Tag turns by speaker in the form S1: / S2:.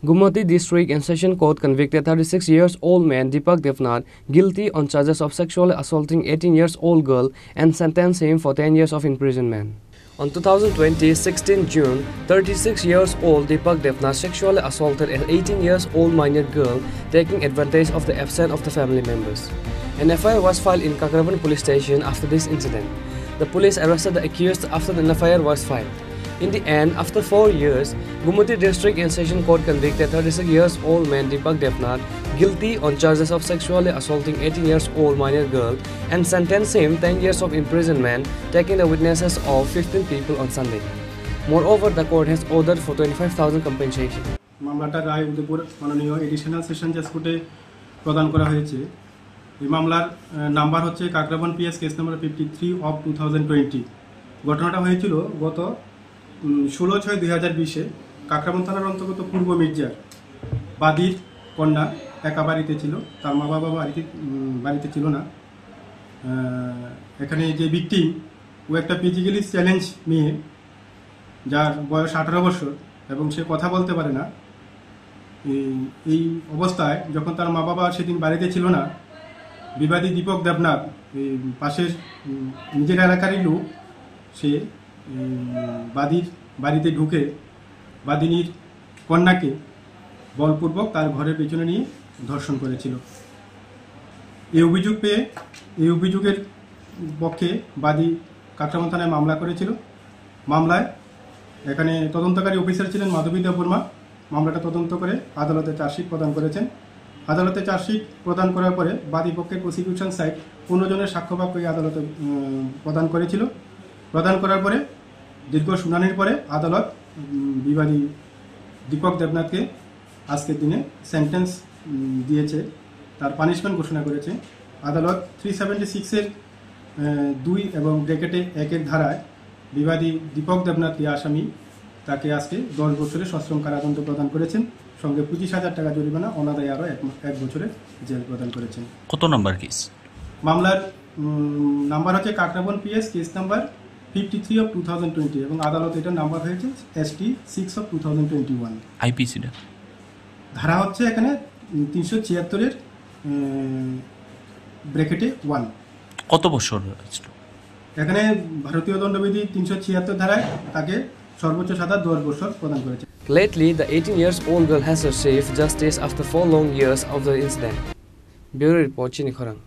S1: Gumati District and Session Court convicted 36-year-old man Deepak Devnath guilty on charges of sexually assaulting 18-year-old girl and sentenced him for 10 years of imprisonment. On 2020, 16 June, 36-year-old Deepak Devnath sexually assaulted an 18-year-old minor girl, taking advantage of the absence of the family members. An FIR was filed in Kakraban police station after this incident. The police arrested the accused after the FIR was filed. In the end, after 4 years, Gumati District and Session Court convicted 36-year-old man Deepak Devnath guilty on charges of sexually assaulting 18-year-old minor girl and sentenced him 10 years of imprisonment, taking the witnesses of 15 people on Sunday. Moreover, the court has ordered for 25,000 compensation.
S2: মামলাটা রায় উদয়পুর মাননীয় additional session জাজ কোর্টে প্রদান করা হয়েছে। এই মামলার number হচ্ছে Kakraban PS case number 53 of 2020। ঘটনাটা হয়েছিল গত 16/6/2020 কাকরাবন থানার অন্তর্গত পূর্ব মির্জার বাদীর কন্যা একা বাড়িতে ছিল, তার মা বাবা বাড়িতে ছিল না। এখানে যে ভিকটিম ও একটা ফিজিক্যালি চ্যালেঞ্জ মেয়ে, যার বয়স 18 বছর এবং সে কথা বলতে পারে না। এই অবস্থায় যখন তার মা বাবা সেদিন বাড়িতে ছিল না, বিবাদী দীপক দেবনাথ পাশের নিজের এলাকারই লোক, সে বাদীর বাড়িতে ঢুকে বাদিনীর কন্যাকে বলপূর্বক তার ঘরের পেছনে নিয়ে ধর্ষণ করেছিল। এই অভিযোগ পেয়ে এই অভিযোগের পক্ষে বাদী কাকরাবন থানায় মামলা করেছিল। মামলায় এখানে তদন্তকারী অফিসার ছিলেন মাধবী দেববর্মা। মামলাটা তদন্ত করে আদালতে চার্জশিট প্রদান করেছেন। আদালতে চার্জশিট প্রদান করার পরে বাদী পক্ষের প্রসিকিউশন সাইড 15 জনের সাক্ষ্যবাক্য আদালতে প্রদান করেছিল। প্রদান করার পরে দীর্ঘ শুনানির পরে আদালত বিবাদী দীপক দেবনাথকে আজকের দিনে সেন্টেন্স দিয়েছে, তার পানিশমেন্ট ঘোষণা করেছে। আদালত 376-এর 2 এবং ব্র্যাকেটে 1-এর ধারায় বিবাদী দীপক দেবনাথকে আসামি, তাকে আজকে 10 বছরের সশ্রম কারাদণ্ড প্রদান করেছেন, সঙ্গে 25,000 টাকা জরিমানা, অনাদায়ে আরও 1 বছরের জেল প্রদান করেছেন।
S3: কত নম্বর কেস?
S2: মামলার নাম্বার হচ্ছে Kakraban PS case number 53 of 2020 এবং আদালত এটার নাম্বার হয়েছে ST 6 অফ 2021।
S3: আইপিসিটা
S2: ধারা হচ্ছে এখানে 376-এর ব্র্যাকেটে 1।
S3: কত বছর?
S2: এখানে ভারতীয় দণ্ডবিধি 376 ধারায় তাকে সর্বোচ্চ সাজা 10 বছর প্রদান করেছে।
S1: Lately, the 18-year-old girl has received justice after 4 long years of the incident. Bureau Report, Chini Khorang.